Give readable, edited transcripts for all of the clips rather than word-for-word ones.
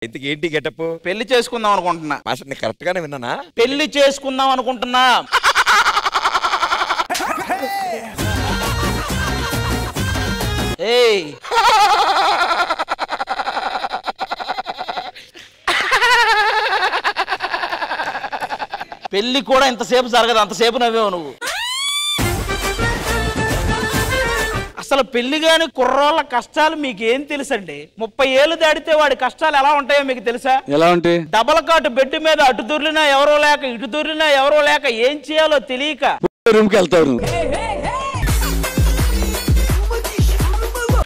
ఇంతకి ఏంటి గెటప్? పెళ్లి చేసుకుందాం అనుకుంటున్నా. మాస్టర్ నేను కరెక్ట్ గానే విన్నానా? పెళ్లి చేసుకుందాం అనుకుంటున్నా. ఏయ్ పెళ్లి కూడా ఇంతసేపు జరగదు, అంతసేపు నవ్వేవు నువ్వు. అసలు పెళ్లి గాని కుర్రోళ్ళ కష్టాలు మీకేం తెలుసండి? 30 ఏళ్ళు దాడితే వాడి కష్టాలు ఎలా ఉంటాయో మీకు తెలుసా? ఎలా ఉంటాయి? డబల్ కాటు బెడ్ మీద అటు దొర్లినా ఎవరో లేక, ఇటు దొర్లినా ఎవరో లేక, ఏం చేయాలో తెలియక రూమ్ కి వెళ్తారు.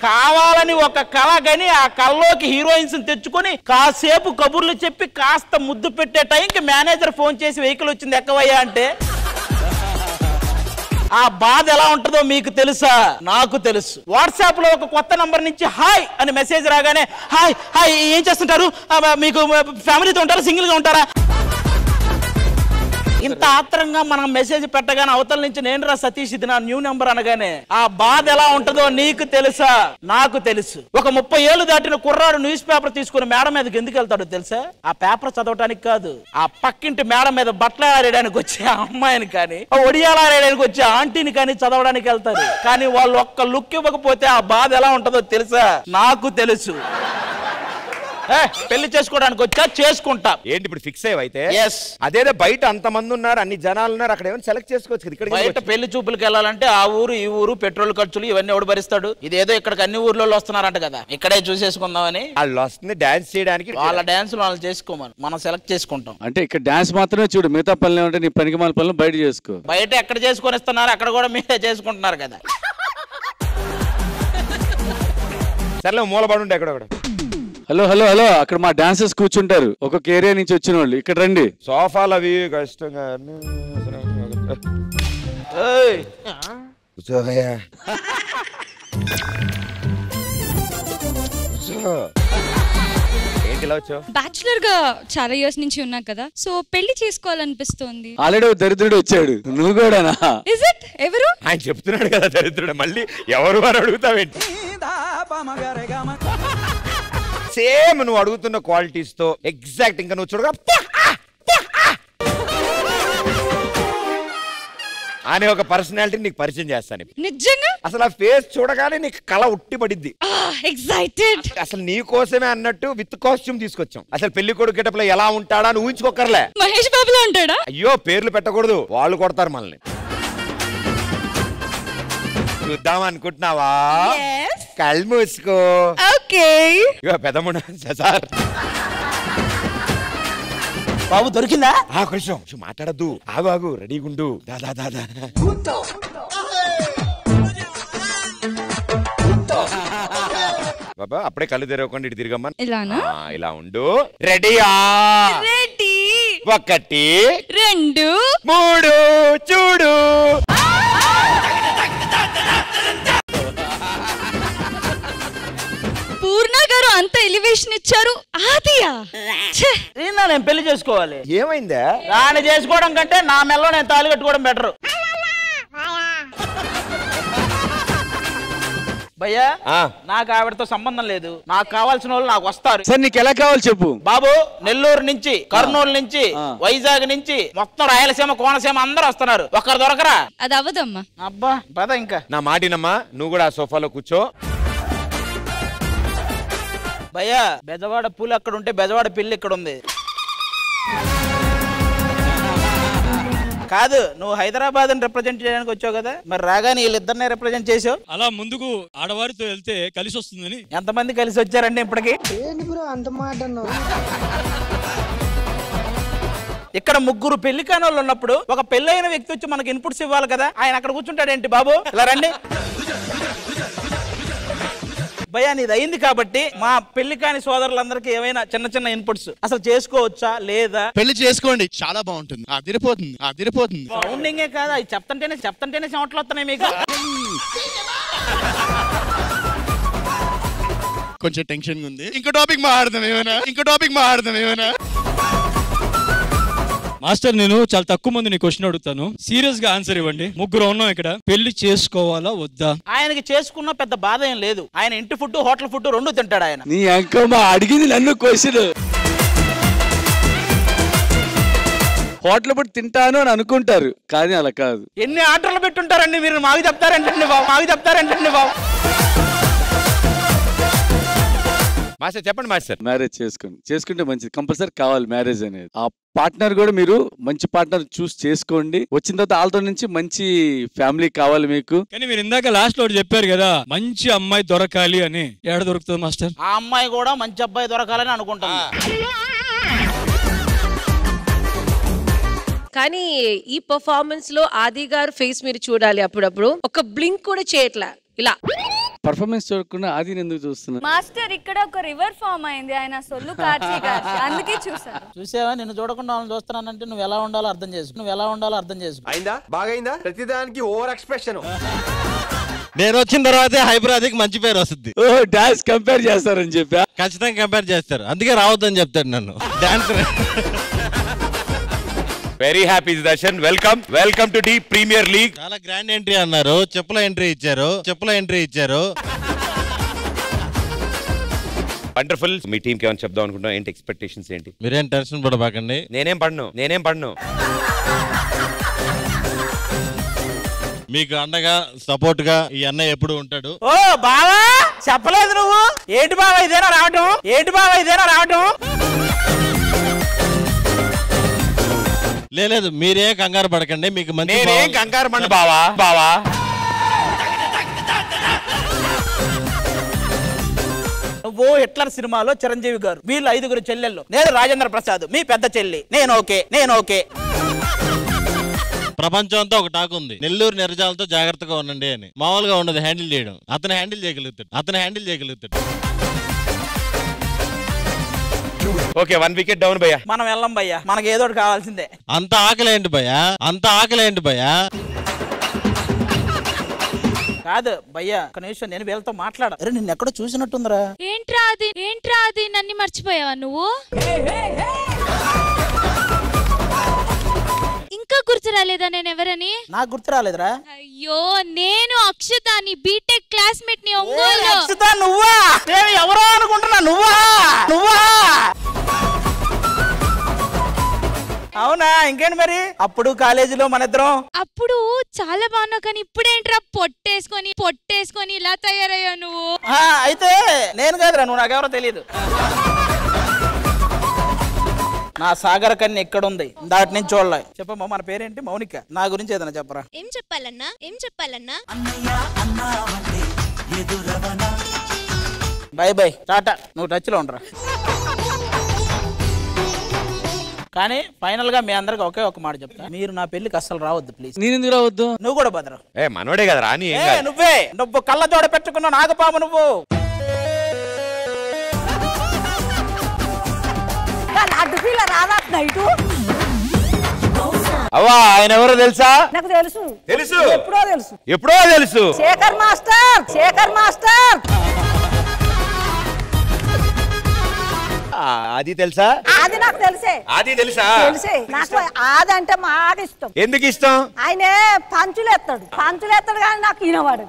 కావాలని ఒక కళ గని ఆ కళ్ళలోకి హీరోయిన్స్ తెచ్చుకొని కాసేపు కబుర్లు చెప్పి కాస్త ముద్దు పెట్టే టైంకి మేనేజర్ ఫోన్ చేసి వెహికల్ వచ్చింది ఎక్కవయ్యా అంటే ఆ బాధ ఎలా ఉంటుందో మీకు తెలుసా? నాకు తెలుసు. వాట్సాప్ లో ఒక కొత్త నంబర్ నుంచి హాయ్ అని మెసేజ్ రాగానే హాయ్ హాయ్ ఏం చేస్తుంటారు, మీకు ఫ్యామిలీతో ఉంటారా, సింగిల్ గా ఉంటారా, ఇంత ఆత్రంగా మనం మెసేజ్ పెట్టగానే అవతల నుంచి నేను రా సతీష్ ఇది నా న్యూ నెంబర్ అనగానే ఆ బాధ ఎలా ఉంటుందో నీకు తెలుసా? నాకు తెలుసు. ఒక 30 ఏళ్ళు దాటిన కుర్రాడు న్యూస్ పేపర్ తీసుకుని మేడ మీదకి ఎందుకు వెళ్తాడో తెలుసా? ఆ పేపర్ చదవటానికి కాదు, ఆ పక్కింటి మేడ మీద బట్టలు ఆరేయడానికి వచ్చే అమ్మాయిని కానీ, ఒడియాలు ఆరేయడానికి వచ్చే ఆంటీని కానీ చదవడానికి వెళ్తారు. కానీ వాళ్ళు ఒక్క లుక్ ఇవ్వకపోతే ఆ బాధ ఎలా ఉంటుందో తెలుసా? నాకు తెలుసు. పెళ్లి చేసుకోవడానికి వచ్చా, చేసుకుంటా. ఏంటి ఇప్పుడు ఫిక్స్ అయ్యైతే? అదేదో బయట అంతమంది ఉన్నారు, అన్ని జనాలు ఉన్నారు, అక్కడ ఏమైనా సెలెక్ట్ చేసుకోవచ్చు కదా. ఇక్కడ బయట పెళ్లి చూపులకు వెళ్ళాలంటే ఆ ఊరు ఈ ఊరు పెట్రోల్ ఖర్చులు ఇవన్నీ ఎవడు భరిస్తాడు? ఇదేదో ఇక్కడికి అన్ని ఊర్లో వస్తున్నారంట కదా, ఇక్కడే చూసేసుకుందామని. వాళ్ళు వస్తుంది డాన్స్ చేయడానికి, వాళ్ళ డాన్స్ వాళ్ళు చేసుకోమని మనం సెలెక్ట్ చేసుకుంటాం. అంటే ఇక్కడ డాన్స్ మాత్రమే చూడు, మిగతా పనులు ఏమంటే నీ పనికి మాల పనులు బయట చేసుకో. బయట ఎక్కడ చేసుకొని ఇస్తున్నారు, అక్కడ కూడా మీరే చేసుకుంటున్నారు కదా. సర్లే మూలబడి ఉంటే ఎక్కడ. హలో హలో హలో, అక్కడ మా డాన్సర్స్ కూర్చుంటారు, ఒక్కొక్క ఏరియా నుంచి వచ్చిన వాళ్ళు. ఇక్కడ రండి. సోఫాలు అవి కష్టంగా ఏంటి ఇలా వచ్చావు? బ్యాచులర్ గా చాలా ఇయర్స్ నుంచి ఉన్నా కదా, సో పెళ్లి చేసుకోవాలనిపిస్తోంది. ఆల్రెడీ దరిద్రుడు వచ్చాడు, నువ్వు కూడానా? Is it? ఎవరు? ఆయన చెప్తున్నాడు కదా దరిద్రుడు, మళ్ళీ ఎవరు వారు అడుగుతావేంటి? సేమ్ నువ్వు అడుగుతున్న క్వాలిటీస్ తో ఎగ్జాక్ట్. ఇంకా నువ్వు చూడగా అనే ఒక పర్సనాలిటీ నీకు పరిచయం చేస్తాను. నిజంగా అసలు ఆ ఫేస్ చూడగానే నీకు కళ ఉట్టిపడిద్ది. ఎక్సైటెడ్. అసలు నీ కోసమే అన్నట్టు విత్ కాస్ట్యూమ్ తీసుకొచ్చాం. అసలు పెళ్లి కొడుకు గెటప్ లో ఎలా ఉంటాడా అని ఊహించుకోకర్లే. మహేష్ బాబులో ఉంటాడా? అయ్యో పేర్లు పెట్టకూడదు, వాళ్ళు కొడతారు మనల్ని. చూద్దాం అనుకుంటున్నావా? కళ్ళు మూసుకో. ఓకే. పెద్దముండ సార్ బాబు దొరికిందా? కొంచెం మాట్లాడద్దు, ఆగు రెడీగుండు. దాదా దాదా బాబా అప్పుడే కళ్ళు తెరవకుండా ఇటు తిరగమ్మా. ఇలా ఉండు. రెడీయా? రెడీ. 1 2 3 చూడు. పూర్ణ గారు అంత ఎలివేషన్ ఇచ్చారు. ఆదియా నేను పెళ్లి చేసుకోవాలి. ఏమైందా? దాన్ని చేసుకోవడం కంటే నా మెల్లో నేను తాళి కట్టుకోవడం బెటర్. భయ్యా నాకు ఆవిడతో సంబంధం లేదు, నాకు కావాల్సిన వాళ్ళు నాకు వస్తారు. సార్ నీకు ఎలా కావాలి చెప్పు. బాబు నెల్లూరు నుంచి, కర్నూలు నుంచి, వైజాగ్ నుంచి, మొత్తం రాయలసీమ కోనసీమ అందరూ వస్తున్నారు. ఒక్కరు దొరకరా? అది అవ్వదమ్మా. అబ్బా పద ఇంకా. నా మాటినమ్మా, నువ్వు కూడా సోఫాలో కూర్చో. భయ్యా బెజవాడ పూలు అక్కడ ఉంటే బెజవాడ పిల్లి ఇక్కడ ఉంది. కాదు నువ్వు హైదరాబాద్ రిప్రజెంట్ చేయడానికి వచ్చావు కదా, మరి రాగానే వీళ్ళిద్దరినే రిప్రజెంట్ చేసావు. అలా ముందుకు ఆడవారితో వెళ్తే కలిసి వస్తుందని. ఎంతమంది కలిసి వచ్చారండి ఇప్పటికి? ఇక్కడ 3 పెళ్లి కాని వాళ్ళు ఉన్నప్పుడు ఒక పెళ్ళైన వ్యక్తి వచ్చి మనకి ఇన్పుట్స్ ఇవ్వాలి కదా. ఆయన అక్కడ కూర్చుంటాడేంటి బాబు? ఇలా రండి భయ్యా, నీది అయింది కాబట్టి మా పెళ్లి కాని సోదరులందరికీ ఏమైనా చిన్న ఇన్పుట్స్. అసలు చేసుకోవచ్చా లేదా? పెళ్లి చేసుకోండి, చాలా బాగుంటుంది. అదిరిపోతుంది. సౌండింగే కాదు, అవి చెప్తంటేనే చెమటలు వస్తున్నాయి మీకు. కొంచెం టెన్షన్ ఉంది. ఇంకో టాపిక్ మాట్లాడదాం ఏమైనా. మాస్టర్ నేను చాలా తక్కువ మంది నీ క్వశ్చన్ అడుగుతాను, సీరియస్ గా ఆన్సర్ ఇవ్వండి. 3 ఉన్నాం ఇక్కడ. పెళ్లి చేసుకోవాలా వద్దా? ఆయనకి చేసుకున్న పెద్ద బాధ ఏం లేదు. ఆయన ఇంటి ఫుడ్ హోటల్ ఫుడ్ 2 తింటాడు ఆయన. నీ అంకమ్మ అడిగింది నన్ను క్వశ్చన్. హోటల్ పెట్టి తింటాను అని అనుకుంటారు, కానీ అలా కాదు. ఎన్ని ఆర్డర్లు పెట్టుంటారండి మీరు? మాకు చెప్తారంటండి బాబు, మాకు చెప్తారంటండి బాబు. మాస్టర్ చెప్పండి మాస్టర్. మ్యారేజ్ చేసుకుంటే మంచిది, కంపల్సరీ కావాలి మ్యారేజ్ అనేది. ఆ పార్ట్నర్ కూడా మీరు మంచి పార్ట్నర్ చూస్ చేసుకోండి. వచ్చిన తర్వాత వాళ్ళతో నుంచి మంచి ఫ్యామిలీ కావాలి మీకు. కానీ మీరు ఇందాక లాస్ట్ లో చెప్పారు కదా మంచి అమ్మాయి దొరకాలి అని. ఏడ దొరుకుతుంది మాస్టర్? ఆ అమ్మాయి కూడా మంచి అబ్బాయి దొరకాలని అనుకుంటాను. కానీ ఈ పర్ఫార్మెన్స్ లో ఆది గారు ఫేస్ మీరు చూడాలి. అప్పుడప్పుడు ఒక బ్లింక్ కూడా చేయట్లా, ఇలా పర్ఫార్మెన్స్ చూడకుండా ఆది ఎందుకు చూస్తున్నా? మాస్టర్ ఇక్కడ ఒక రివర్ ఫామ్ అయింది, ఆయన సొల్లు కార్చి అందుకే చూసాను. చూసావా, నిన్ను చూడకుండా వాళ్ళని చూస్తున్నానంటే నువ్వు ఎలా ఉండాలో అర్థం చేసుకో. అయిందా? బాగైందా? ప్రతిదానికి ఓవర్ ఎక్స్ప్రెషన్. నేను వచ్చిన తర్వాతే హైదరాబాద్కి మంచి పేరు వస్తుంది. డాన్స్ కంపేర్ చేస్తారని చెప్పా. ఖచ్చితంగా కంపేర్ చేస్తారు, అందుకే రావద్దని చెప్తాడు నన్ను dance. Very happy Darshan. Welcome to the premier league. చాలా గ్రాండ్ ఎంట్రీ అన్నారు, చెప్పుల ఎంట్రీ ఇచ్చారు. వండర్ఫుల్. మీ టీమ్ కి ఏమైనా చెప్దాం అనుకుంటున్నా? ఏంటి ఎక్స్పెక్టేషన్స్ ఏంటి? మీరేం టెన్షన్ పడబాకండి. నేనేం పడను. మీకు అండగా సపోర్ట్ గా ఈ అన్నయ్య ఎప్పుడు ఉంటాడు. ఓ బావా, చెప్పలేదు నువ్వు. ఏంటి బావా ఇదేనా రావటం? లేదు మీరే కంగారు పడకండి, మీకు మంచి కంగారు పండు బావా. నువ్వు హిట్లర్ సినిమాలో చిరంజీవి గారు, వీళ్ళు 5 చెల్లెళ్ళు, నేను రాజేంద్ర ప్రసాద్, మీ పెద్ద చెల్లి, నేను ఓకే. ప్రపంచం అంతా ఒక టాక్ ఉంది, నెల్లూరు నిర్జాలతో జాగ్రత్తగా ఉండండి అని. మామూలుగా ఉండదు హ్యాండిల్ చేయడం, అతను హ్యాండిల్ చేయగలుగుతాడు. ఓకే, 1 వికెట్ డౌన్ భయ్యా. మనం వెళ్ళం భయ్యా, మనకి ఏదో కావాల్సిందే. అంత ఆకలేంటి భయ్యా? కాదు భయ్యా, ఒక నిమిషం నేను వీళ్ళతో మాట్లాడ. నిన్ను ఎక్కడో చూసినట్టుందిరా. ఏంట్రా అది నన్ను మర్చిపోయావా నువ్వు? ఇంకా గుర్తు రాలేదా నేను ఎవరని? నాకు గుర్తు రాలేదురా. అయ్యో, నేను అక్షత, నీ బీటెక్ క్లాస్మేట్ ని. అక్షత నువ్వా? నేను ఎవరో అనుకుంటున్నా. నువ్వా? అవునా? ఇంకేంటి మరి? అప్పుడు కాలేజీలో మన ఇద్దరం అప్పుడు చాలా బాగున్నావు, కానీ ఇప్పుడేంట్రా పొట్టేసుకొని ఇలా తయారయ్యావు నువ్వు? అయితే నేను కాదురా, నువ్వు నాకెవరో తెలియదు. నా సాగర కన్య ఎక్కడుంది? దాటి నుంచి చూడలే. చెప్పమ్మా, మన పేరేంటి? మౌనిక. నా గురించి ఏదైనా చెప్పరా. ఏం చెప్పాలన్నా? బై టాటా, నువ్వు టచ్ లో ఉండరా. కానీ ఫైనల్ గా మీ అందరికి ఒకే ఒక మాట చెప్తా, మీరు నా పెళ్లికి అస్సలు రావద్దు ప్లీజ్. నేను ఎందుకు రావద్దు? నువ్వు కూడా భద్ర. మనోడే కదా రాని. నువ్వు కళ్ళ జోడ పెట్టుకున్న నాగపాము నువ్వు. అవ్వా, ఆయన ఎవరో తెలుసా? నాకు తెలుసు. ఎప్పుడో తెలుసు. శేఖర్ మాస్టర్. అది తెలుసా? అది నాకు తెలుసా? నాకు ఆది అంటే బాగా ఇష్టం. ఎందుకు ఇష్టం? ఆయన పంచులేస్తాడు కానీ నాకు ఈనవాడు.